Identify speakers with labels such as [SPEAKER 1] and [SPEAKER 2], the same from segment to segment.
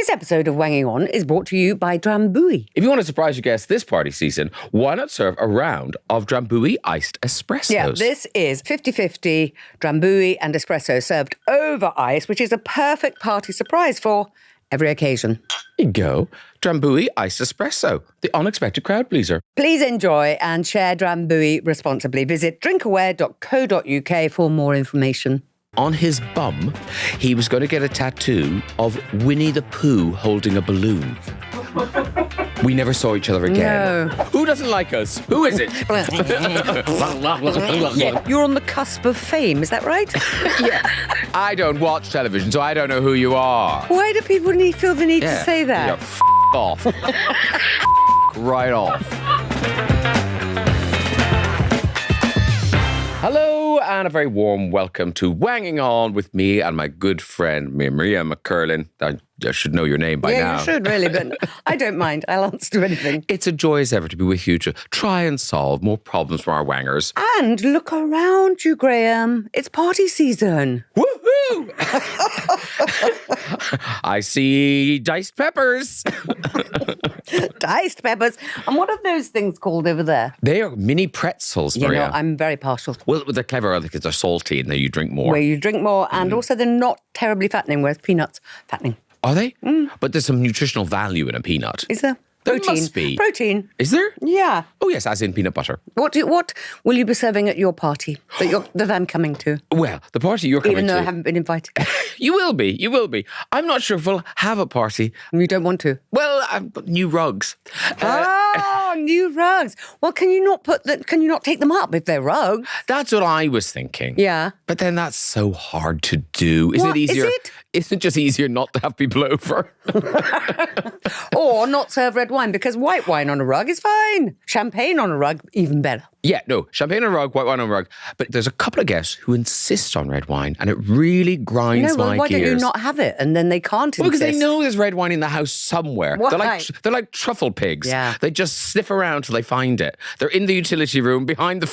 [SPEAKER 1] This episode of Wanging On is brought to you by Drambuie.
[SPEAKER 2] If you want to surprise your guests this party season, why not serve a round of Drambuie iced espressos?
[SPEAKER 1] Yeah, this is 50-50 Drambuie and espresso served over ice, which is a perfect party surprise for every occasion.
[SPEAKER 2] There you go. Drambuie iced espresso, the unexpected crowd pleaser.
[SPEAKER 1] Please enjoy and share Drambuie responsibly. Visit drinkaware.co.uk for more information.
[SPEAKER 2] On his bum, he was going to get a tattoo of Winnie the Pooh holding a balloon. We never saw each other again.
[SPEAKER 1] No.
[SPEAKER 2] Who doesn't like us? Who is it?
[SPEAKER 1] You're on the cusp of fame, is that right?
[SPEAKER 2] Yeah. I don't watch television, so I don't know who you are.
[SPEAKER 1] Why do people feel the need to say that?
[SPEAKER 2] Yeah, off. Right off. Hello, and a very warm welcome to Wanging On with me and my good friend Maria McCurlin. I should know your name by now.
[SPEAKER 1] Yeah, you should really, but I don't mind. I'll answer to anything.
[SPEAKER 2] It's a joy as ever to be with you to try and solve more problems for our wangers.
[SPEAKER 1] And look around you, Graham. It's party season.
[SPEAKER 2] Woohoo! I see diced peppers.
[SPEAKER 1] Diced peppers. And what are those things called over there?
[SPEAKER 2] They are mini pretzels, Maria.
[SPEAKER 1] You know, I'm very partial.
[SPEAKER 2] Well, they're clever because they're salty and then you drink more.
[SPEAKER 1] Where you drink more, and also they're not terribly fattening, whereas peanuts, fattening.
[SPEAKER 2] Are they? But there's some nutritional value in a peanut.
[SPEAKER 1] Is there?
[SPEAKER 2] There
[SPEAKER 1] Protein.
[SPEAKER 2] must be.
[SPEAKER 1] Protein.
[SPEAKER 2] Is there?
[SPEAKER 1] Yeah.
[SPEAKER 2] Oh, yes, as in peanut butter.
[SPEAKER 1] What will you be serving at your party that I'm coming to?
[SPEAKER 2] Well, the party you're coming to...
[SPEAKER 1] Even though I haven't been invited.
[SPEAKER 2] You will be. I'm not sure if we'll have a party.
[SPEAKER 1] You don't want to?
[SPEAKER 2] Well, new rugs.
[SPEAKER 1] New rugs. Well, can you not take them up if they're rugs?
[SPEAKER 2] That's what I was thinking.
[SPEAKER 1] Yeah.
[SPEAKER 2] But then that's so hard to do. Isn't
[SPEAKER 1] What?
[SPEAKER 2] it easier?
[SPEAKER 1] Is it?
[SPEAKER 2] Isn't it just easier not to have people over?
[SPEAKER 1] Or not serve red wine, because white wine on a rug is fine. Champagne on a rug, even better.
[SPEAKER 2] Yeah, no, champagne on a rug, white wine on a rug. But there's a couple of guests who insist on red wine, and it really grinds my
[SPEAKER 1] why
[SPEAKER 2] gears.
[SPEAKER 1] don't you not have it? And then they can't insist.
[SPEAKER 2] Well, because they know there's red wine in the house somewhere.
[SPEAKER 1] Why?
[SPEAKER 2] They're like truffle pigs.
[SPEAKER 1] Yeah.
[SPEAKER 2] They just sniff around till they find it. They're in the utility room behind the...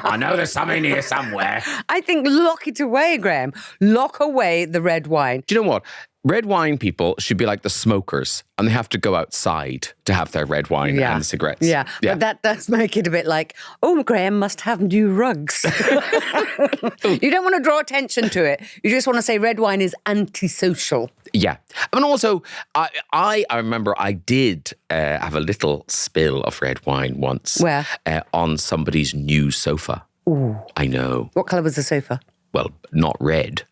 [SPEAKER 2] I know there's some in here somewhere.
[SPEAKER 1] I think lock it away, Graham. Lock away the red wine.
[SPEAKER 2] Do you know what? Red wine people should be like the smokers, and they have to go outside to have their red wine and cigarettes.
[SPEAKER 1] Yeah, but that does make it a bit like, oh, Graham must have new rugs. You don't want to draw attention to it. You just want to say red wine is antisocial.
[SPEAKER 2] Yeah. And also, I remember I did have a little spill of red wine once.
[SPEAKER 1] Where?
[SPEAKER 2] On somebody's new sofa.
[SPEAKER 1] Ooh.
[SPEAKER 2] I know.
[SPEAKER 1] What colour was the sofa?
[SPEAKER 2] Well, not red.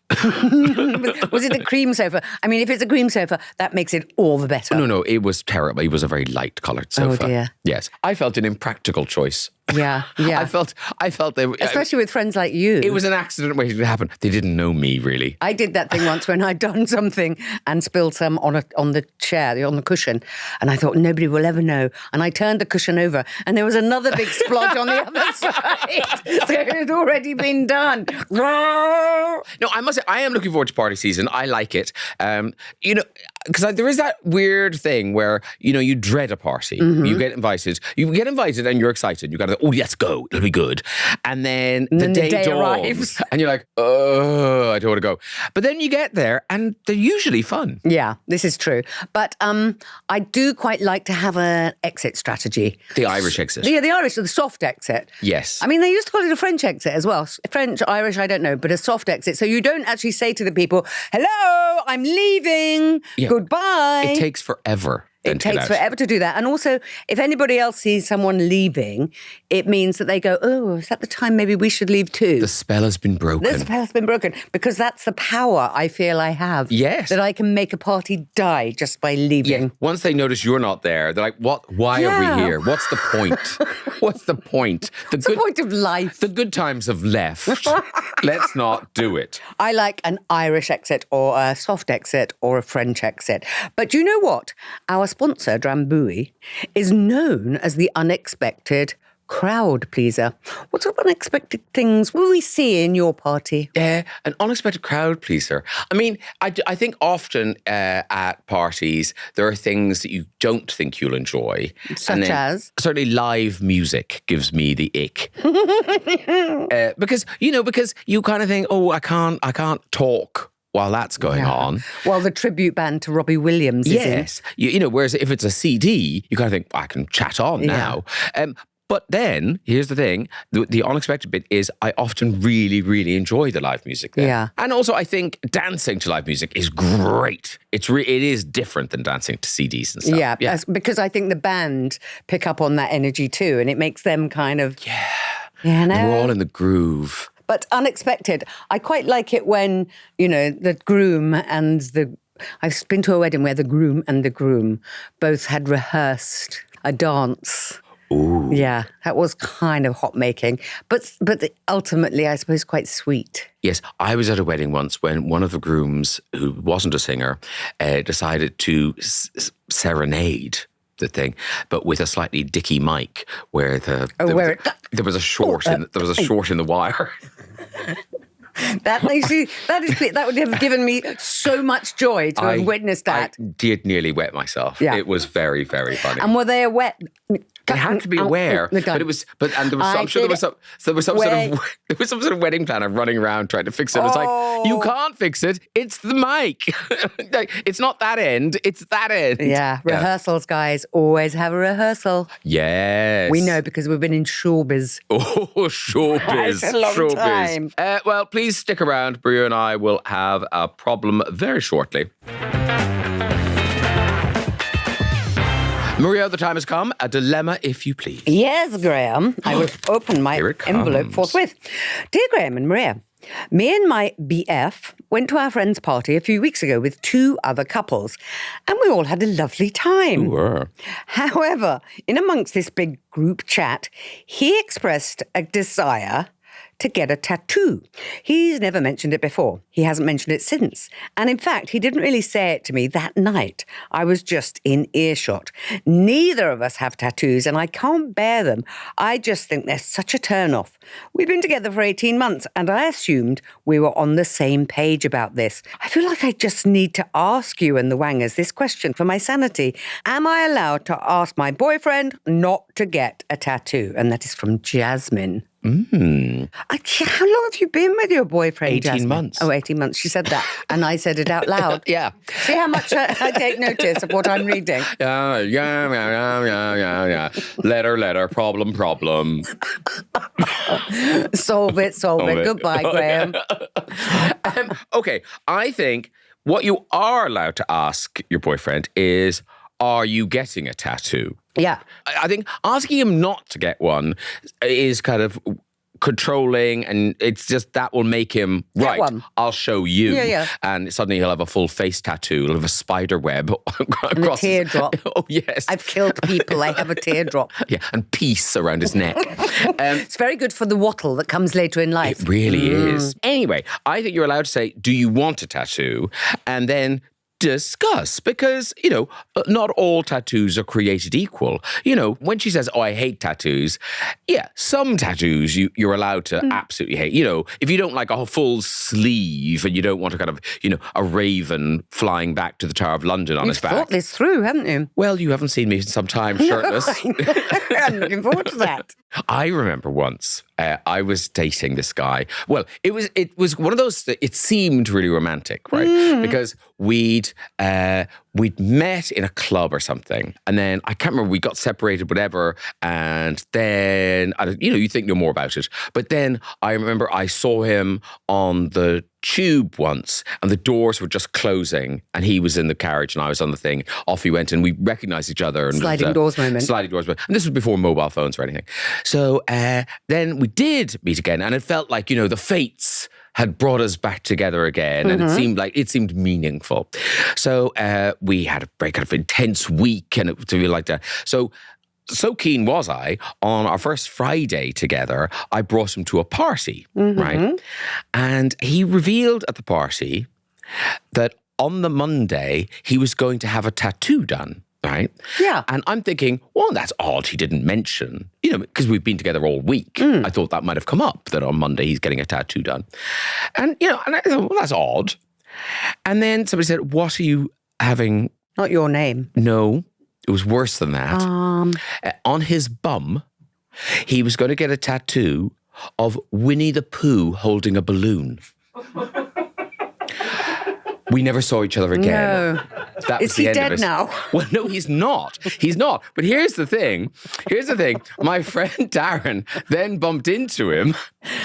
[SPEAKER 1] Was it a cream sofa? I mean, if it's a cream sofa, that makes it all the better.
[SPEAKER 2] No, it was terrible. It was a very light coloured sofa.
[SPEAKER 1] Oh, dear.
[SPEAKER 2] Yes. I felt an impractical choice.
[SPEAKER 1] Yeah.
[SPEAKER 2] I felt they...
[SPEAKER 1] Especially with friends like you.
[SPEAKER 2] It was an accident waiting to happen. They didn't know me, really.
[SPEAKER 1] I did that thing once when I'd done something and spilled some on the chair, on the cushion. And I thought, nobody will ever know. And I turned the cushion over and there was another big splodge on the other side. So it had already been done.
[SPEAKER 2] No, I must say, I am looking forward to party season. I like it. Because there is that weird thing where, you dread a party. Mm-hmm. You get invited and you're excited. You got to, oh, let's go. It'll be good. And then the day dawns, arrives. And you're like, oh, I don't want to go. But then you get there and they're usually fun.
[SPEAKER 1] Yeah, this is true. But I do quite like to have an exit strategy.
[SPEAKER 2] The Irish exit.
[SPEAKER 1] Yeah, the Irish, the soft exit.
[SPEAKER 2] Yes.
[SPEAKER 1] I mean, they used to call it a French exit as well. French, Irish, I don't know, but a soft exit. So you don't actually say to the people, hello, I'm leaving, goodbye.
[SPEAKER 2] It takes forever.
[SPEAKER 1] It takes forever to do that. And also, if anybody else sees someone leaving, it means that they go, oh, is that the time maybe we should leave too?
[SPEAKER 2] The spell has been broken.
[SPEAKER 1] The spell has been broken because that's the power I feel I have.
[SPEAKER 2] Yes.
[SPEAKER 1] That I can make a party die just by leaving.
[SPEAKER 2] Yeah. Once they notice you're not there, they're like, what? Why are we here? What's the point? What's the point?
[SPEAKER 1] What's the point of life?
[SPEAKER 2] The good times have left. Let's not do it.
[SPEAKER 1] I like an Irish exit or a soft exit or a French exit. But you know what? Our sponsor, Drambuie, is known as the unexpected crowd pleaser. What sort of unexpected things will we see in your party?
[SPEAKER 2] An unexpected crowd pleaser. I mean, I think often at parties, there are things that you don't think you'll enjoy.
[SPEAKER 1] Such as?
[SPEAKER 2] Certainly live music gives me the ick. Because you kind of think, oh, I can't talk while that's going on.
[SPEAKER 1] Well, the tribute band to Robbie Williams is in.
[SPEAKER 2] Yes. Whereas if it's a CD, you kind of think, I can chat on now. But then, here's the thing, the unexpected bit is I often really, really enjoy the live music there.
[SPEAKER 1] Yeah.
[SPEAKER 2] And also I think dancing to live music is great. It is different than dancing to CDs and stuff.
[SPEAKER 1] Yeah, because I think the band pick up on that energy too, and it makes them kind of...
[SPEAKER 2] We're all in the groove.
[SPEAKER 1] But unexpected. I quite like it when, the groom and I've been to a wedding where the groom and the groom both had rehearsed a dance.
[SPEAKER 2] Ooh.
[SPEAKER 1] Yeah, that was kind of hot making, but ultimately, I suppose, quite sweet.
[SPEAKER 2] Yes, I was at a wedding once when one of the grooms, who wasn't a singer, decided to serenade the thing, but with a slightly dicky mic, where there was a short in the wire.
[SPEAKER 1] That would have given me so much joy to have witnessed that.
[SPEAKER 2] I did nearly wet myself.
[SPEAKER 1] Yeah.
[SPEAKER 2] It was very, very funny.
[SPEAKER 1] And were they wet?
[SPEAKER 2] They had to be aware, but there was some sort of wedding planner running around trying to fix it. It's like, you can't fix it. It's the mic. It's not that end. It's that end.
[SPEAKER 1] Yeah, rehearsals, guys, always have a rehearsal.
[SPEAKER 2] Yes,
[SPEAKER 1] we know because we've been in showbiz.
[SPEAKER 2] Oh, showbiz!
[SPEAKER 1] It's a long time.
[SPEAKER 2] Well, please stick around. Bria and I will have a problem very shortly. Maria, the time has come. A dilemma, if you please.
[SPEAKER 1] Yes, Graham. I will open my envelope forthwith. Dear Graham and Maria, me and my BF went to our friend's party a few weeks ago with 2 other couples, and we all had a lovely time.
[SPEAKER 2] Ooh.
[SPEAKER 1] However, in amongst this big group chat, he expressed a desire to get a tattoo. He's never mentioned it before. He hasn't mentioned it since. And in fact, he didn't really say it to me that night. I was just in earshot. Neither of us have tattoos, and I can't bear them. I just think they're such a turn-off. We've been together for 18 months, and I assumed we were on the same page about this. I feel like I just need to ask you and the Wangers this question for my sanity. Am I allowed to ask my boyfriend not to get a tattoo? And that is from Jasmine. How long have you been with your boyfriend,
[SPEAKER 2] 18
[SPEAKER 1] Jasmine?
[SPEAKER 2] months.
[SPEAKER 1] Oh, 18 months. She said that. And I said it out loud.
[SPEAKER 2] Yeah.
[SPEAKER 1] See how much I take notice of what I'm reading?
[SPEAKER 2] Yeah. Letter, problem.
[SPEAKER 1] Solve it. Goodbye, Graham.
[SPEAKER 2] Okay, I think what you are allowed to ask your boyfriend is, are you getting a tattoo?
[SPEAKER 1] Yeah.
[SPEAKER 2] I think asking him not to get one is kind of controlling, and it's just that will make him, right,
[SPEAKER 1] one.
[SPEAKER 2] I'll show you.
[SPEAKER 1] Yeah.
[SPEAKER 2] And suddenly he'll have a full face tattoo. He'll have a spider web across
[SPEAKER 1] And a teardrop.
[SPEAKER 2] Oh, yes.
[SPEAKER 1] I've killed people. I have a teardrop.
[SPEAKER 2] Yeah, and peace around his neck.
[SPEAKER 1] It's very good for the wattle that comes later in life.
[SPEAKER 2] It really is. Anyway, I think you're allowed to say, do you want a tattoo? And then discuss, because, not all tattoos are created equal. When she says, oh, I hate tattoos, some tattoos you're allowed to absolutely hate. If you don't like a full sleeve and you don't want to kind of, a raven flying back to the Tower of London on his back.
[SPEAKER 1] You've thought this through, haven't you?
[SPEAKER 2] Well, you haven't seen me in some time shirtless.
[SPEAKER 1] I'm looking forward to that.
[SPEAKER 2] I remember once I was dating this guy. Well, it was one of those. It seemed really romantic, right? Because we'd met in a club or something, and then I can't remember. We got separated, whatever, and then you think no more about it. But then I remember I saw him on the tube once, and the doors were just closing, and he was in the carriage and I was on the thing. Off he went, and we recognized each other. And
[SPEAKER 1] sliding doors moment.
[SPEAKER 2] And this was before mobile phones or anything. So then we did meet again, and it felt like, the fates had brought us back together again, and it seemed meaningful. So we had a very kind of intense week, and it was really like that. So keen was I, on our first Friday together, I brought him to a party, right? And he revealed at the party that on the Monday, he was going to have a tattoo done, right?
[SPEAKER 1] Yeah.
[SPEAKER 2] And I'm thinking, well, that's odd he didn't mention, because we've been together all week. I thought that might have come up, that on Monday he's getting a tattoo done. And, and I thought, well, that's odd. And then somebody said, what are you having?
[SPEAKER 1] Not your name.
[SPEAKER 2] No. It was worse than that. On his bum, he was going to get a tattoo of Winnie the Pooh holding a balloon. We never saw each other again.
[SPEAKER 1] No.
[SPEAKER 2] That
[SPEAKER 1] Is
[SPEAKER 2] was the
[SPEAKER 1] he
[SPEAKER 2] end of
[SPEAKER 1] dead
[SPEAKER 2] it.
[SPEAKER 1] now?
[SPEAKER 2] Well, no, he's not. He's not. But here's the thing. My friend Darren then bumped into him.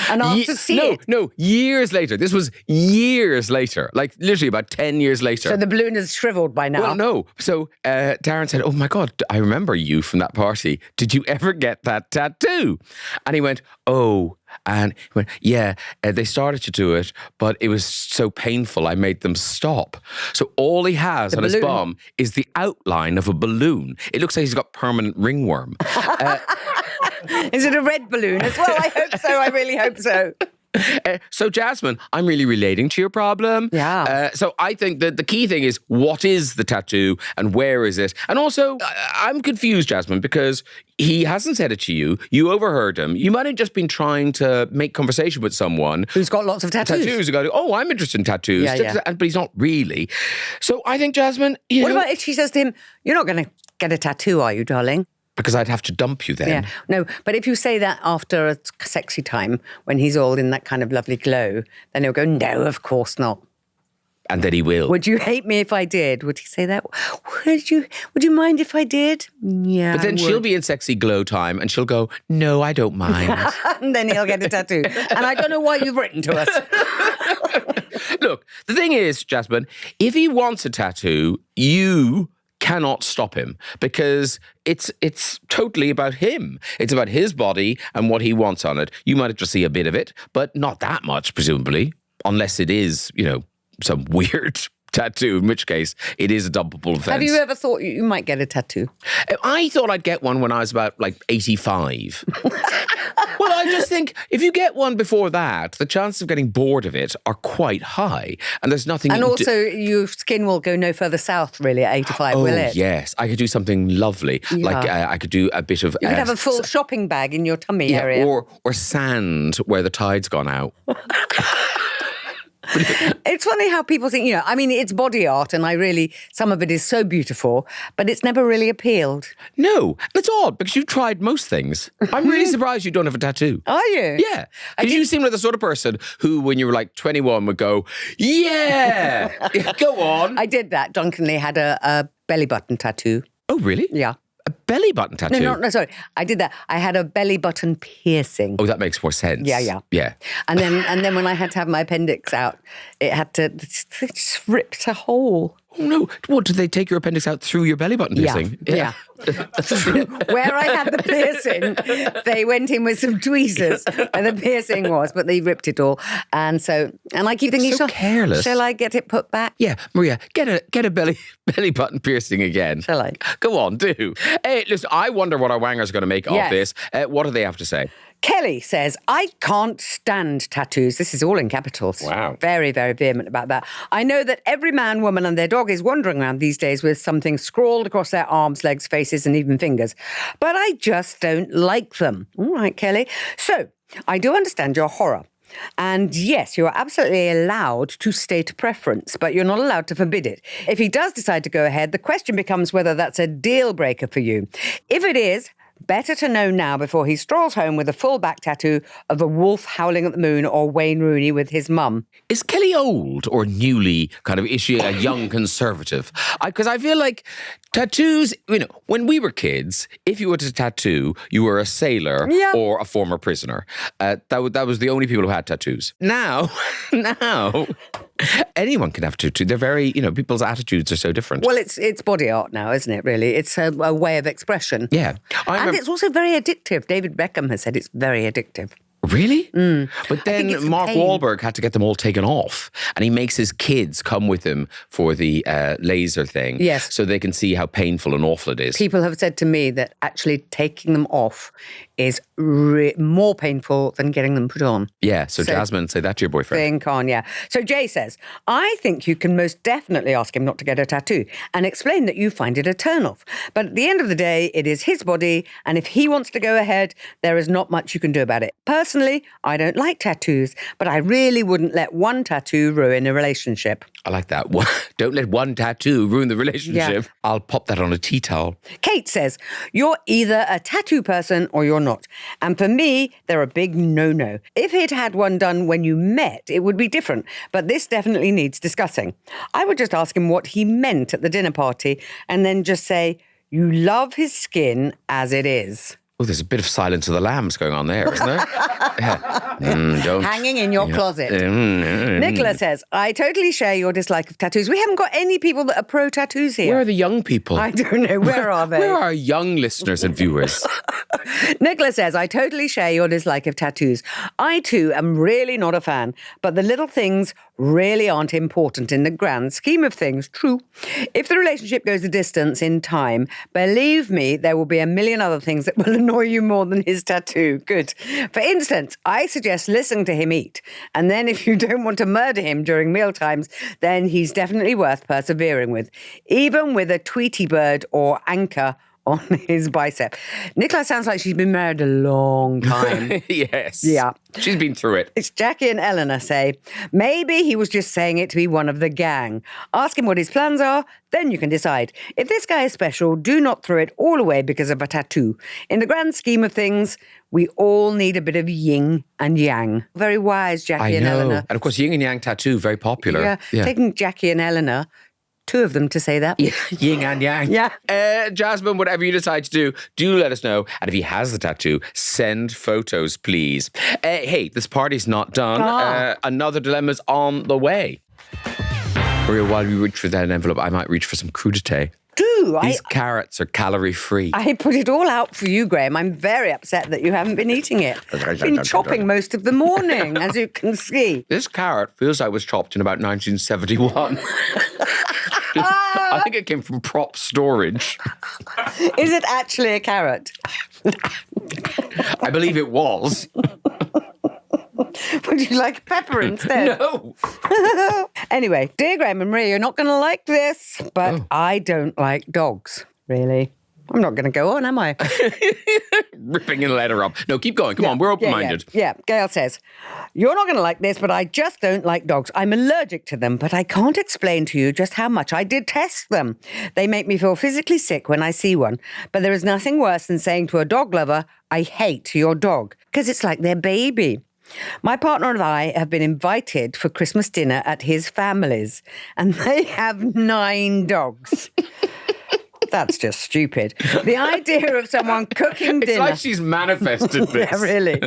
[SPEAKER 1] And asked to see it.
[SPEAKER 2] No, years later. This was years later. Like literally about 10 years later.
[SPEAKER 1] So the balloon is shriveled by now.
[SPEAKER 2] Well, no. So Darren said, oh my God, I remember you from that party. Did you ever get that tattoo? And he went, oh. And he went, yeah, they started to do it, but it was so painful, I made them stop. So all he has on his bum is the outline of a balloon. It looks like he's got permanent ringworm.
[SPEAKER 1] Is it a red balloon as well? I hope so. I really hope so.
[SPEAKER 2] So, Jasmine, I'm really relating to your problem.
[SPEAKER 1] Yeah.
[SPEAKER 2] So I think that the key thing is, what is the tattoo and where is it? And also, I'm confused, Jasmine, because he hasn't said it to you. You overheard him. You might have just been trying to make conversation with someone
[SPEAKER 1] who's got lots of tattoos.
[SPEAKER 2] Tattoos. Go, oh, I'm interested in tattoos.
[SPEAKER 1] Yeah.
[SPEAKER 2] But he's not really. So I think, Jasmine,
[SPEAKER 1] what about if she says to him, you're not going to get a tattoo, are you, darling?
[SPEAKER 2] Because I'd have to dump you then.
[SPEAKER 1] Yeah. No, but if you say that after a sexy time, when he's all in that kind of lovely glow, then he'll go, no, of course not.
[SPEAKER 2] And then he will.
[SPEAKER 1] Would you hate me if I did? Would he say that? Would you mind if I did? Yeah.
[SPEAKER 2] But then she'll be in sexy glow time and she'll go, no, I don't mind.
[SPEAKER 1] And then he'll get a tattoo. And I don't know why you've written to us.
[SPEAKER 2] Look, the thing is, Jasmine, if he wants a tattoo, you cannot stop him, because it's totally about him. It's about his body and what he wants on it. You might have to see a bit of it, but not that much, presumably, unless it is, some weird tattoo, in which case it is a dumpable offence.
[SPEAKER 1] Have you ever thought you might get a tattoo?
[SPEAKER 2] I thought I'd get one when I was about 85. Well, I just think if you get one before that, the chances of getting bored of it are quite high. And there's nothing...
[SPEAKER 1] And also your skin will go no further south, really, at 85, will it?
[SPEAKER 2] Yes. I could do something lovely.
[SPEAKER 1] Yeah.
[SPEAKER 2] Like I could do a bit of...
[SPEAKER 1] You could have a full shopping bag in your tummy area.
[SPEAKER 2] Or sand where the tide's gone out.
[SPEAKER 1] It's funny how people think, it's body art and some of it is so beautiful, but it's never really appealed.
[SPEAKER 2] No, it's odd because you've tried most things. I'm really surprised you don't have a tattoo.
[SPEAKER 1] Are you?
[SPEAKER 2] Yeah. Because you seem like the sort of person who, when you were 21, would go, yeah, go on.
[SPEAKER 1] I did that. Duncan Lee had a belly button tattoo.
[SPEAKER 2] Oh, really?
[SPEAKER 1] Yeah.
[SPEAKER 2] A belly button tattoo?
[SPEAKER 1] No, sorry. I did that. I had a belly button piercing.
[SPEAKER 2] Oh, that makes more sense.
[SPEAKER 1] Yeah. And then when I had to have my appendix out, it had to just ripped a hole.
[SPEAKER 2] Oh, no. What, did they take your appendix out through your belly button piercing?
[SPEAKER 1] Yeah. Where I had the piercing, they went in with some tweezers where the piercing was, but they ripped it all. And I keep thinking,
[SPEAKER 2] so careless.
[SPEAKER 1] Shall I get it put back?
[SPEAKER 2] Yeah, Maria, get a belly button piercing again.
[SPEAKER 1] Shall I?
[SPEAKER 2] Go on, do. Hey, listen, I wonder what our wangers are going to make of this. What do they have to say?
[SPEAKER 1] Kelly says, I can't stand tattoos. This is all in capitals.
[SPEAKER 2] Wow.
[SPEAKER 1] Very, very vehement about that. I know that every man, woman and their dog is wandering around these days with something scrawled across their arms, legs, faces and even fingers. But I just don't like them. All right, Kelly. So, I do understand your horror. And yes, you're absolutely allowed to state a preference, but you're not allowed to forbid it. If he does decide to go ahead, the question becomes whether that's a deal breaker for you. If it is, better to know now before he strolls home with a full back tattoo of a wolf howling at the moon or Wayne Rooney with his mum.
[SPEAKER 2] Is Kelly old or newly is she a young conservative? Because I feel like tattoos, when we were kids, if you were to tattoo, you were a sailor or a former prisoner. That was the only people who had tattoos. Now, anyone can have a tattoo. They're very, people's attitudes are so different.
[SPEAKER 1] Well, it's body art now, isn't it, really? It's a way of expression.
[SPEAKER 2] Yeah.
[SPEAKER 1] And it's also very addictive. David Beckham has said it's very addictive.
[SPEAKER 2] Really? But then Mark
[SPEAKER 1] pain.
[SPEAKER 2] Wahlberg had to get them all taken off. And he makes his kids come with him for the laser thing.
[SPEAKER 1] Yes.
[SPEAKER 2] So they can see how painful and awful it is.
[SPEAKER 1] People have said to me that actually taking them off is more painful than getting them put on.
[SPEAKER 2] Yeah, so Jasmine, say that to your boyfriend.
[SPEAKER 1] Think on, yeah. So Jay says, I think you can most definitely ask him not to get a tattoo and explain that you find it a turn-off. But at the end of the day, it is his body, and if he wants to go ahead, there is not much you can do about it. Personally, I don't like tattoos, but I really wouldn't let one tattoo ruin a relationship.
[SPEAKER 2] I like that. Don't let one tattoo ruin the relationship.
[SPEAKER 1] Yeah.
[SPEAKER 2] I'll pop that on a tea towel.
[SPEAKER 1] Kate says, you're either a tattoo person or you're not. And for me, they're a big no-no. If he'd had one done when you met, it would be different. But this definitely needs discussing. I would just ask him what he meant at the dinner party and then just say, you love his skin as it is.
[SPEAKER 2] Oh, there's a bit of Silence of the Lambs going on there, isn't there? Don't.
[SPEAKER 1] Hanging in your closet. Nicola says, I totally share your dislike of tattoos. We haven't got any people that are pro-tattoos here.
[SPEAKER 2] Where are the young people?
[SPEAKER 1] I don't know. Where are they?
[SPEAKER 2] Where are our young listeners and viewers?
[SPEAKER 1] Nicola says, I totally share your dislike of tattoos. I too am really not a fan, but the little things really aren't important in the grand scheme of things. True. If the relationship goes a distance in time, believe me, there will be a million other things that will annoy you more than his tattoo. Good. For instance, I suggest listening to him eat. And then if you don't want to murder him during mealtimes, then he's definitely worth persevering with. Even with a Tweety bird or anchor on his bicep. Nicola sounds like she's been married a long time.
[SPEAKER 2] Yes.
[SPEAKER 1] Yeah.
[SPEAKER 2] She's been through it.
[SPEAKER 1] It's Jackie and Eleanor say, maybe he was just saying it to be one of the gang. Ask him what his plans are, then you can decide. If this guy is special, do not throw it all away because of a tattoo. In the grand scheme of things, we all need a bit of yin and yang. Very wise, Jackie and Eleanor.
[SPEAKER 2] And of course, yin and yang tattoo, very popular.
[SPEAKER 1] Yeah. Taking Jackie and Eleanor, two of them to say that.
[SPEAKER 2] Yeah. Yin and yang.
[SPEAKER 1] Yeah.
[SPEAKER 2] Jasmine, whatever you decide to do let us know. And if he has the tattoo, send photos, please. Hey, this party's not done. Another dilemma's on the way. Maria, while we reach for that envelope, I might reach for some crudité. These carrots are calorie-free.
[SPEAKER 1] I put it all out for you, Graham. I'm very upset that you haven't been eating it. I've been chopping most of the morning, as you can see.
[SPEAKER 2] This carrot feels like it was chopped in about 1971. I think it came from prop storage.
[SPEAKER 1] Is it actually a carrot?
[SPEAKER 2] I believe it was.
[SPEAKER 1] Would you like pepper instead?
[SPEAKER 2] No.
[SPEAKER 1] Anyway, dear Graham and Maria, you're not going to like this, but I don't like dogs, really. I'm not going to go on, am I?
[SPEAKER 2] Ripping a letter up. No, keep going. Come on, we're open-minded.
[SPEAKER 1] Yeah. Gail says, you're not going to like this, but I just don't like dogs. I'm allergic to them, but I can't explain to you just how much I detest them. They make me feel physically sick when I see one. But there is nothing worse than saying to a dog lover, I hate your dog, because it's like their baby. My partner and I have been invited for Christmas dinner at his family's, and they have 9 dogs. That's just stupid. The idea of someone cooking dinner...
[SPEAKER 2] It's like she's manifested this.
[SPEAKER 1] Yeah, really.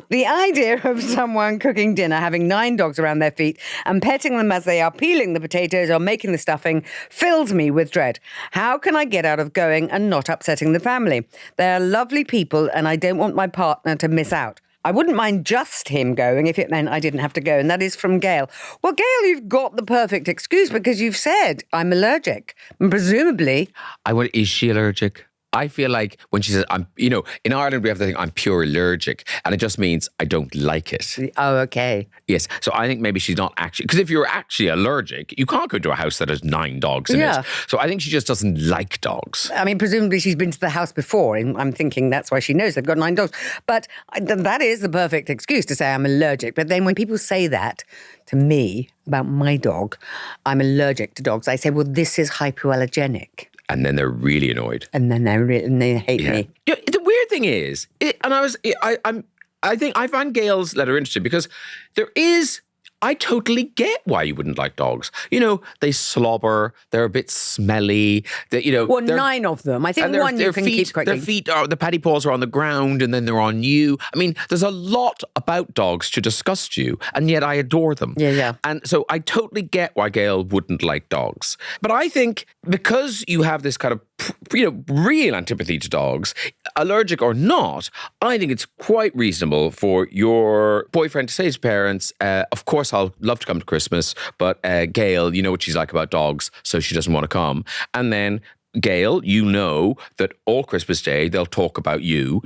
[SPEAKER 1] The idea of someone cooking dinner, having 9 dogs around their feet and petting them as they are peeling the potatoes or making the stuffing fills me with dread. How can I get out of going and not upsetting the family? They're lovely people and I don't want my partner to miss out. I wouldn't mind just him going if it meant I didn't have to go. And that is from Gail. Well, Gail, you've got the perfect excuse because you've said I'm allergic. And presumably...
[SPEAKER 2] Is she allergic? I feel like when she says, in Ireland we have the thing, I'm pure allergic. And it just means I don't like it.
[SPEAKER 1] Oh, okay.
[SPEAKER 2] Yes. So I think maybe she's not actually, because if you're actually allergic, you can't go to a house that has 9 dogs in it. So I think she just doesn't like dogs.
[SPEAKER 1] I mean, presumably she's been to the house before. And I'm thinking that's why she knows they've got 9 dogs. But that is the perfect excuse to say I'm allergic. But then when people say that to me about my dog, I'm allergic to dogs, I say, well, this is hypoallergenic.
[SPEAKER 2] And then they're really annoyed.
[SPEAKER 1] And then they hate me.
[SPEAKER 2] Yeah, the weird thing is, I think I find Gail's letter interesting because I totally get why you wouldn't like dogs. They slobber, they're a bit smelly.
[SPEAKER 1] Well, 9 of them. I think one you can keep quickly.
[SPEAKER 2] Their feet the paddy paws are on the ground and then they're on you. I mean, there's a lot about dogs to disgust you, and yet I adore them.
[SPEAKER 1] Yeah.
[SPEAKER 2] And so I totally get why Gail wouldn't like dogs. But I think because you have this kind of real antipathy to dogs, allergic or not, I think it's quite reasonable for your boyfriend to say to his parents, of course I'll love to come to Christmas, but Gail, you know what she's like about dogs, so she doesn't want to come. And then Gail, you know that all Christmas Day they'll talk about you,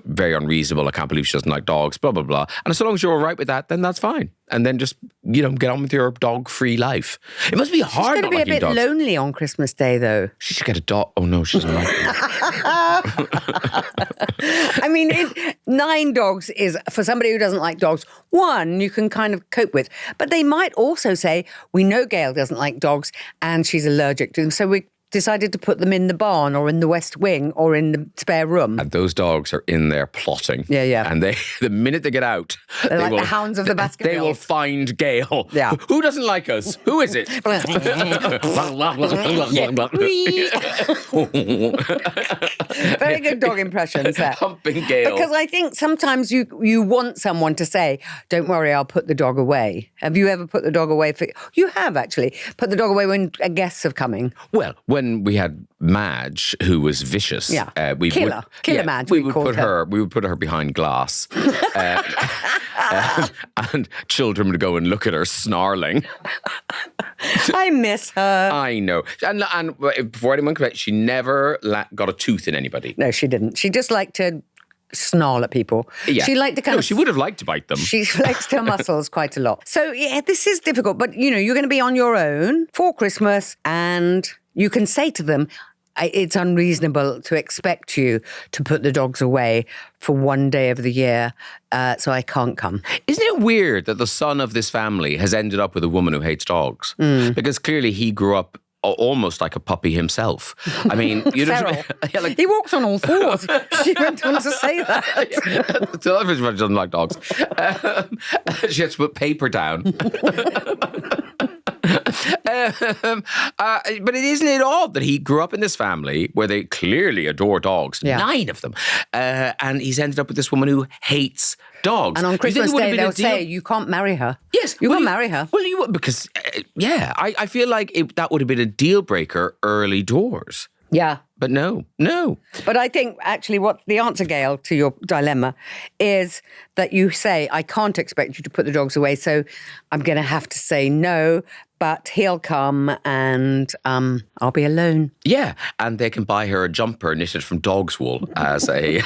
[SPEAKER 2] very unreasonable, I can't believe she doesn't like dogs, blah, blah, blah. And so long as you're all right with that, then that's fine. And then just, get on with your dog-free life. It must be hard not liking dogs.
[SPEAKER 1] She's going to be a bit lonely on Christmas Day, though.
[SPEAKER 2] She should get a dog. Oh, no, she doesn't like it.
[SPEAKER 1] I mean, 9 dogs is, for somebody who doesn't like dogs, 1 you can kind of cope with. But they might also say, we know Gail doesn't like dogs and she's allergic to them, so we're decided to put them in the barn or in the West Wing or in the spare room.
[SPEAKER 2] And those dogs are in there plotting.
[SPEAKER 1] Yeah, yeah.
[SPEAKER 2] And the minute they get out,
[SPEAKER 1] They're like the hounds of the Baskervilles.
[SPEAKER 2] They will find Gail.
[SPEAKER 1] Yeah.
[SPEAKER 2] Who doesn't like us? Who is it?
[SPEAKER 1] Very good dog impressions there.
[SPEAKER 2] Humping Gail.
[SPEAKER 1] Because I think sometimes you want someone to say, don't worry, I'll put the dog away. Have you ever put the dog away? You have actually put the dog away when guests are coming.
[SPEAKER 2] Well, when we had Madge, who was vicious,
[SPEAKER 1] Killer Madge.
[SPEAKER 2] We would put her behind glass, and children would go and look at her snarling.
[SPEAKER 1] I miss her.
[SPEAKER 2] I know. And before anyone could, she never got a tooth in anybody.
[SPEAKER 1] No, she didn't. She just liked to snarl at people.
[SPEAKER 2] Yeah.
[SPEAKER 1] She liked to kind of...
[SPEAKER 2] she would have liked to bite them.
[SPEAKER 1] She flexed her muscles quite a lot. So, yeah, this is difficult. But, you're going to be on your own for Christmas and you can say to them, it's unreasonable to expect you to put the dogs away for one day of the year, so I can't come.
[SPEAKER 2] Isn't it weird that the son of this family has ended up with a woman who hates dogs? Because clearly he grew up almost like a puppy himself. I mean, you know,
[SPEAKER 1] he walks on all fours. She went on to say that.
[SPEAKER 2] The other reason doesn't like dogs. She has to put paper down. But isn't it odd that he grew up in this family where they clearly adore dogs, 9 of them, and he's ended up with this woman who hates dogs.
[SPEAKER 1] And on Christmas Day, they'll say, you can't marry her.
[SPEAKER 2] Yes.
[SPEAKER 1] You can't marry her.
[SPEAKER 2] Well, you would, because, I feel like that would have been a deal breaker early doors.
[SPEAKER 1] Yeah.
[SPEAKER 2] But no.
[SPEAKER 1] But I think actually what the answer, Gail, to your dilemma is that you say, I can't expect you to put the dogs away, so I'm going to have to say no, but he'll come and I'll be alone.
[SPEAKER 2] Yeah, and they can buy her a jumper knitted from dog's wool as a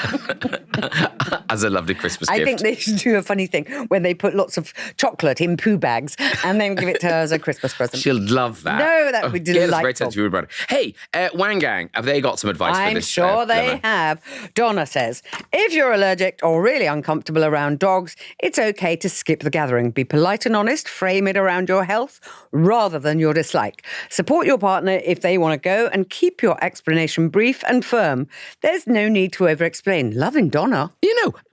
[SPEAKER 2] as a lovely Christmas gift.
[SPEAKER 1] I think they should do a funny thing where they put lots of chocolate in poo bags and then give it to her as a Christmas present.
[SPEAKER 2] She'll love that.
[SPEAKER 1] No, that would be delightful.
[SPEAKER 2] Gail's great sense of humor about it. Hey, Wanggang, have they got some advice for this?
[SPEAKER 1] I'm sure they have. Donna says, if you're allergic or really uncomfortable around dogs, it's okay to skip the gathering. Be polite and honest. Frame it around your health rather than your dislike. Support your partner if they want to go and keep your explanation brief and firm. There's no need to over-explain. Loving Donna.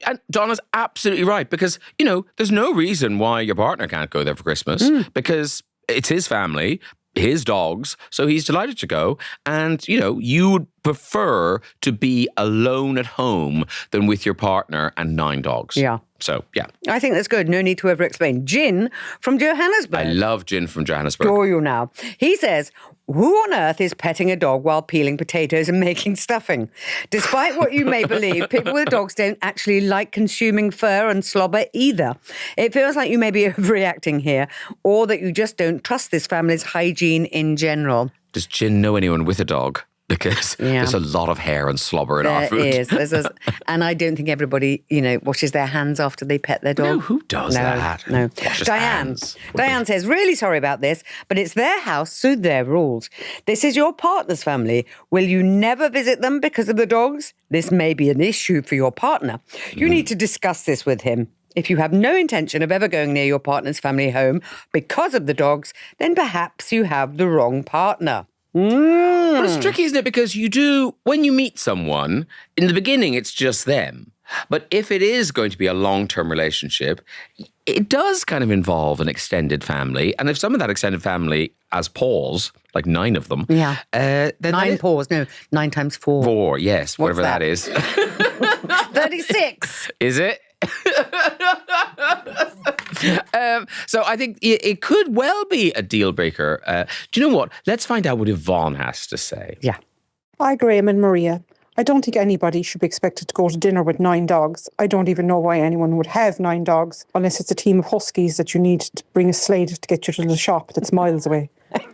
[SPEAKER 2] And Donna's absolutely right because, there's no reason why your partner can't go there for Christmas because it's his family, his dogs, so he's delighted to go. And, you would prefer to be alone at home than with your partner and 9 dogs.
[SPEAKER 1] Yeah.
[SPEAKER 2] So, yeah.
[SPEAKER 1] I think that's good. No need to over-explain. Jin from Johannesburg.
[SPEAKER 2] I love Jin from Johannesburg.
[SPEAKER 1] Adore you now. He says, who on earth is petting a dog while peeling potatoes and making stuffing? Despite what you may believe, people with dogs don't actually like consuming fur and slobber either. It feels like you may be overreacting here or that you just don't trust this family's hygiene in general.
[SPEAKER 2] Does Jin know anyone with a dog? Because there's a lot of hair and slobber in our food.
[SPEAKER 1] There is. And I don't think everybody, washes their hands after they pet their dog.
[SPEAKER 2] No, who does that?
[SPEAKER 1] No.
[SPEAKER 2] Washes
[SPEAKER 1] Diane
[SPEAKER 2] hands.
[SPEAKER 1] Says, really sorry about this, but it's their house, so their rules. This is your partner's family. Will you never visit them because of the dogs? This may be an issue for your partner. You need to discuss this with him. If you have no intention of ever going near your partner's family home because of the dogs, then perhaps you have the wrong partner.
[SPEAKER 2] But it's tricky, isn't it? Because when you meet someone, in the beginning, it's just them. But if it is going to be a long-term relationship, it does kind of involve an extended family. And if some of that extended family has paws, like 9 of them.
[SPEAKER 1] Yeah.
[SPEAKER 2] Then
[SPEAKER 1] 9 paws. No, 9 times 4.
[SPEAKER 2] 4, yes.
[SPEAKER 1] What's
[SPEAKER 2] whatever that is.
[SPEAKER 1] 36.
[SPEAKER 2] Is it? So I think it could well be a deal breaker. Do you know what? Let's find out what Yvonne has to say.
[SPEAKER 1] Yeah.
[SPEAKER 3] Hi, Graham and Maria. I don't think anybody should be expected to go to dinner with 9 dogs. I don't even know why anyone would have 9 dogs unless it's a team of huskies that you need to bring a sled to get you to the shop that's miles away.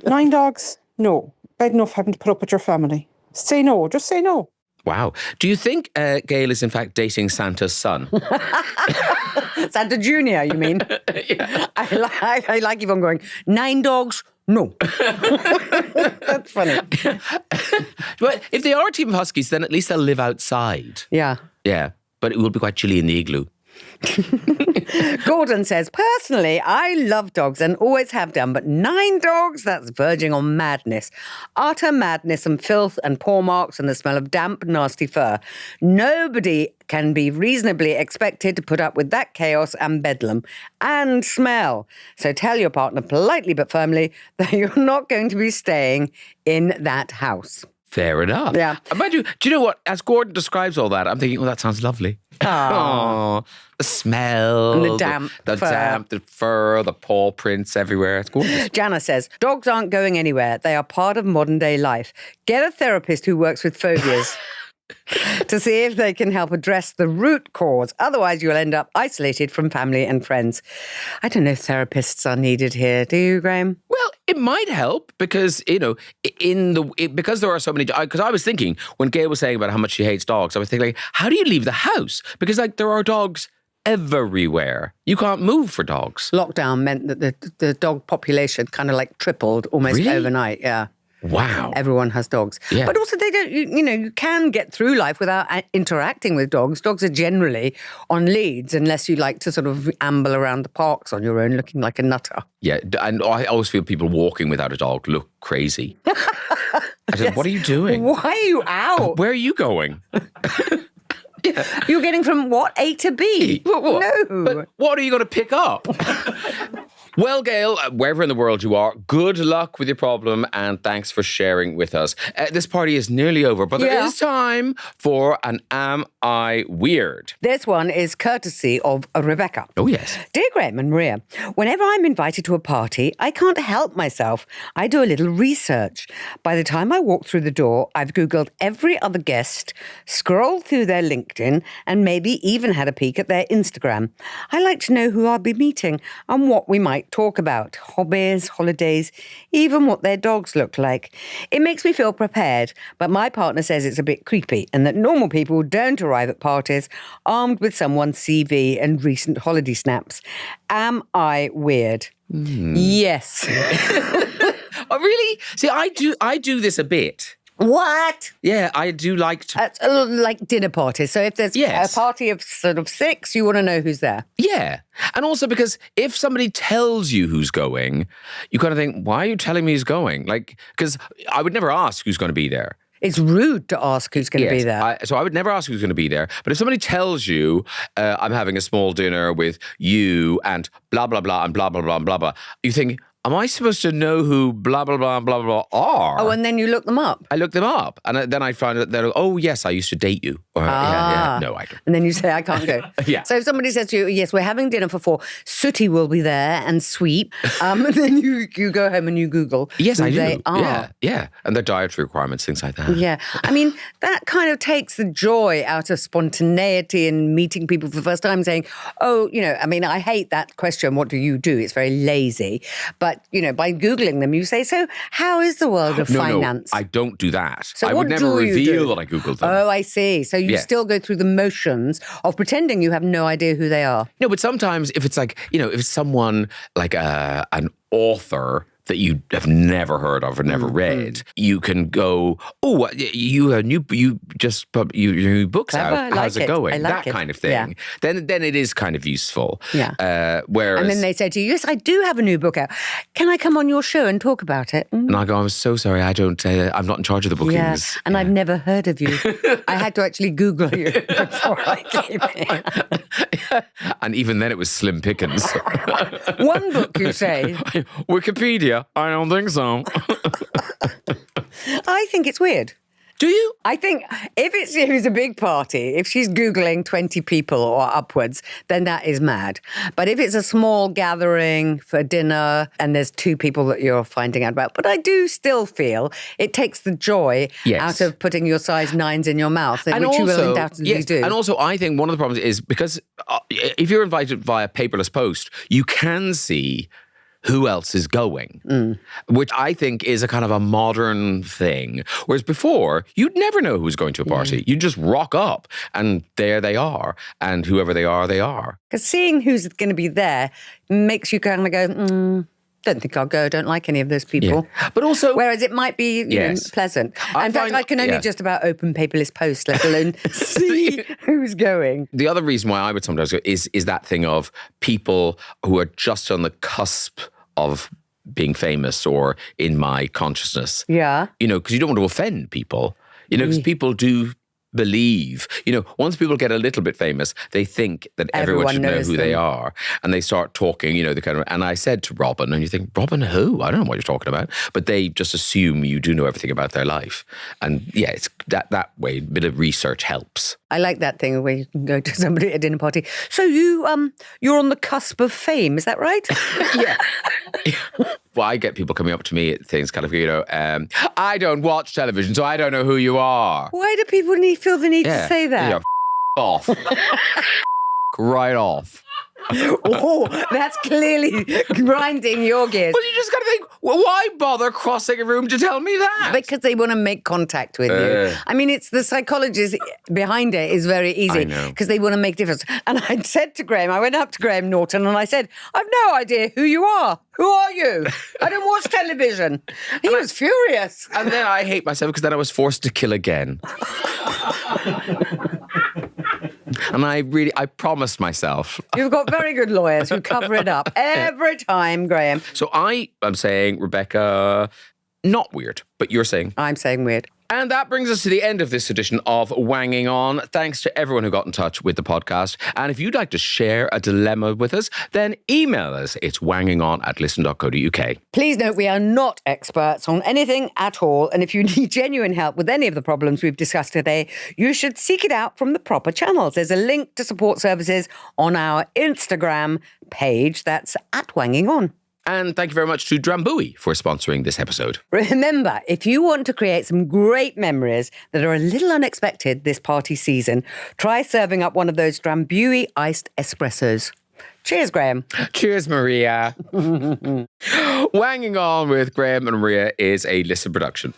[SPEAKER 3] 9 dogs? No. Bad enough having to put up with your family. Say no. Just say no.
[SPEAKER 2] Wow. Do you think Gail is in fact dating Santa's son?
[SPEAKER 3] Santa Junior, you mean?
[SPEAKER 2] Yeah.
[SPEAKER 1] I like Yvonne going, 9 dogs? No. That's funny.
[SPEAKER 2] But if they are a team of huskies, then at least they'll live outside.
[SPEAKER 1] Yeah.
[SPEAKER 2] Yeah. But it will be quite chilly in the igloo.
[SPEAKER 1] Gordon says, personally, I love dogs and always have done, but 9 dogs, that's verging on madness. Utter madness and filth and paw marks and the smell of damp, nasty fur. Nobody can be reasonably expected to put up with that chaos and bedlam and smell. So tell your partner politely but firmly that you're not going to be staying in that house.
[SPEAKER 2] Fair enough.
[SPEAKER 1] Yeah.
[SPEAKER 2] Mind you, do you know what? As Gordon describes all that, I'm thinking, that sounds lovely. Oh, the smell.
[SPEAKER 1] And the damp
[SPEAKER 2] the
[SPEAKER 1] fur.
[SPEAKER 2] damp, the fur, the paw prints everywhere. It's gorgeous.
[SPEAKER 1] Jana says, dogs aren't going anywhere. They are part of modern day life. Get a therapist who works with phobias to see if they can help address the root cause. Otherwise, you'll end up isolated from family and friends. I don't know if therapists are needed here. Do you, Graham?
[SPEAKER 2] Well, it might help because, because there are so many, because I was thinking when Gail was saying about how much she hates dogs, I was thinking, how do you leave the house? Because there are dogs everywhere. You can't move for dogs.
[SPEAKER 1] Lockdown meant that the dog population kind of tripled almost
[SPEAKER 2] Really?
[SPEAKER 1] overnight. Yeah.
[SPEAKER 2] Wow.
[SPEAKER 1] Everyone has dogs.
[SPEAKER 2] Yeah.
[SPEAKER 1] But also they don't, you can get through life without interacting with dogs. Dogs are generally on leads unless you like to sort of amble around the parks on your own looking like a nutter.
[SPEAKER 2] Yeah, and I always feel people walking without a dog look crazy. I said, what are you doing?
[SPEAKER 1] Why are you out?
[SPEAKER 2] Where are you going?
[SPEAKER 1] You're getting from what? A to B?
[SPEAKER 2] What?
[SPEAKER 1] No.
[SPEAKER 2] But what are you going to pick up? Well, Gail, wherever in the world you are, good luck with your problem and thanks for sharing with us. This party is nearly over, but there is time for an Am I Weird?
[SPEAKER 1] This one is courtesy of Rebecca.
[SPEAKER 2] Oh, yes.
[SPEAKER 1] Dear Graham and Maria, whenever I'm invited to a party, I can't help myself. I do a little research. By the time I walk through the door, I've Googled every other guest, scrolled through their LinkedIn, and maybe even had a peek at their Instagram. I like to know who I'll be meeting and what we might talk about, hobbies, holidays, even what their dogs look like. It makes me feel prepared, but my partner says it's a bit creepy and that normal people don't arrive at parties armed with someone's CV and recent holiday snaps. Am I weird? Yes.
[SPEAKER 2] Oh, really? See, I do this a bit.
[SPEAKER 1] What?
[SPEAKER 2] Yeah, I do like to...
[SPEAKER 1] It's a little like dinner parties. So if there's a party of sort of 6, you want to know who's there.
[SPEAKER 2] Yeah. And also because if somebody tells you who's going, you kind of think, why are you telling me who's going? Because I would never ask who's going to be there.
[SPEAKER 1] It's rude to ask who's going to be there.
[SPEAKER 2] So I would never ask who's going to be there. But if somebody tells you, I'm having a small dinner with you and blah, blah, blah, and blah, blah, blah, and blah, blah, you think, am I supposed to know who blah, blah, blah, blah, blah are?
[SPEAKER 1] Oh, and then you look them up.
[SPEAKER 2] I look them up. And then I find out that, oh, yes, I used to date you. Or, yeah. No, I don't.
[SPEAKER 1] And then you say, I can't go.
[SPEAKER 2] Yeah.
[SPEAKER 1] So if somebody says to you, yes, we're having dinner for 4, Sooty will be there and Sweet. And then you go home and you Google
[SPEAKER 2] Yes,
[SPEAKER 1] who
[SPEAKER 2] I do.
[SPEAKER 1] they are.
[SPEAKER 2] Yeah. And their dietary requirements, things like that.
[SPEAKER 1] Yeah. I mean, that kind of takes the joy out of spontaneity and meeting people for the first time saying, oh, I hate that question, what do you do? It's very lazy. But, by Googling them, you say, so how is the world of finance?
[SPEAKER 2] No, I don't do that.
[SPEAKER 1] So
[SPEAKER 2] I
[SPEAKER 1] what
[SPEAKER 2] would never
[SPEAKER 1] do you
[SPEAKER 2] reveal
[SPEAKER 1] do?
[SPEAKER 2] that I Googled them.
[SPEAKER 1] Oh, I see. So you still go through the motions of pretending you have no idea who they are.
[SPEAKER 2] No, but sometimes if it's if it's someone like an author that you have never heard of or never read, you can go, oh, you just put your new book's
[SPEAKER 1] Clever,
[SPEAKER 2] out. How's it going?
[SPEAKER 1] I like
[SPEAKER 2] that
[SPEAKER 1] it.
[SPEAKER 2] kind of thing.
[SPEAKER 1] Yeah.
[SPEAKER 2] Then it is kind of useful.
[SPEAKER 1] Yeah.
[SPEAKER 2] Whereas,
[SPEAKER 1] And then they say to you, yes, I do have a new book out. Can I come on your show and talk about it?
[SPEAKER 2] and I go, I'm so sorry, I don't. I'm not in charge of the bookings.
[SPEAKER 1] Yeah, and I've never heard of you. I had to actually Google you before I came in.
[SPEAKER 2] And even then, it was slim pickings.
[SPEAKER 1] One book, you say?
[SPEAKER 2] Wikipedia? I don't think so.
[SPEAKER 1] I think it's weird.
[SPEAKER 2] Do you?
[SPEAKER 1] I think if it's a big party, if she's Googling 20 people or upwards, then that is mad. But if it's a small gathering for dinner and there's 2 people that you're finding out about, but I do still feel it takes the joy out of putting your size 9s in your mouth, which you will undoubtedly do.
[SPEAKER 2] And also, I think one of the problems is because if you're invited via paperless post, you can see who else is going, which I think is a kind of a modern thing. Whereas before, you'd never know who's going to a party. You just rock up and there they are. And whoever they are, they are.
[SPEAKER 1] Because seeing who's going to be there makes you kind of go, Don't think I'll go. I don't like any of those people.
[SPEAKER 2] Yeah. But also...
[SPEAKER 1] Whereas it might be
[SPEAKER 2] Yes.
[SPEAKER 1] pleasant.
[SPEAKER 2] I
[SPEAKER 1] In fact,
[SPEAKER 2] find-
[SPEAKER 1] I can only
[SPEAKER 2] yeah.
[SPEAKER 1] just about open paperless posts, let alone see who's going.
[SPEAKER 2] The other reason why I would sometimes go is that thing of people who are just on the cusp of being famous or in my consciousness.
[SPEAKER 1] Yeah.
[SPEAKER 2] Because you don't want to offend people. Because people do believe, once people get a little bit famous, they think that everyone should know
[SPEAKER 1] knows
[SPEAKER 2] who they
[SPEAKER 1] them.
[SPEAKER 2] are. And they start talking, the kind of, and I said to Robin, and you think, Robin who? I don't know what you're talking about. But they just assume you do know everything about their life. And yeah, it's that way, a bit of research helps.
[SPEAKER 1] I like that thing where you can go to somebody at a dinner party. So you're on the cusp of fame, is that right?
[SPEAKER 2] Yeah. Well, I get people coming up to me at things kind of, I don't watch television, so I don't know who you are.
[SPEAKER 1] Why do people feel the need to say that?
[SPEAKER 2] Yeah, off. Right off.
[SPEAKER 1] Oh, that's clearly grinding your gears.
[SPEAKER 2] Well, you just got to think, well, why bother crossing a room to tell me that?
[SPEAKER 1] Because they want to make contact with you. I mean, it's the psychologist behind it is very easy
[SPEAKER 2] I know.
[SPEAKER 1] because they want to make difference. And I said to Graham, I went up to Graham Norton and I said, I've no idea who you are. Who are you? I don't watch television. He was furious.
[SPEAKER 2] And then I hate myself because then I was forced to kill again. And I promised myself.
[SPEAKER 1] You've got very good lawyers who cover it up every time, Graham.
[SPEAKER 2] So I am saying, Rebecca, not weird, but you're saying.
[SPEAKER 1] I'm saying weird.
[SPEAKER 2] And that brings us to the end of this edition of Wanging On. Thanks to everyone who got in touch with the podcast. And if you'd like to share a dilemma with us, then email us. It's wangingon@listen.co.uk.
[SPEAKER 1] Please note we are not experts on anything at all. And if you need genuine help with any of the problems we've discussed today, you should seek it out from the proper channels. There's a link to support services on our Instagram page. That's @WangingOn.
[SPEAKER 2] And thank you very much to Drambuie for sponsoring this episode.
[SPEAKER 1] Remember, if you want to create some great memories that are a little unexpected this party season, try serving up one of those Drambuie iced espressos. Cheers, Graham.
[SPEAKER 2] Cheers, Maria. Wanging On with Graham and Maria is a Listen production.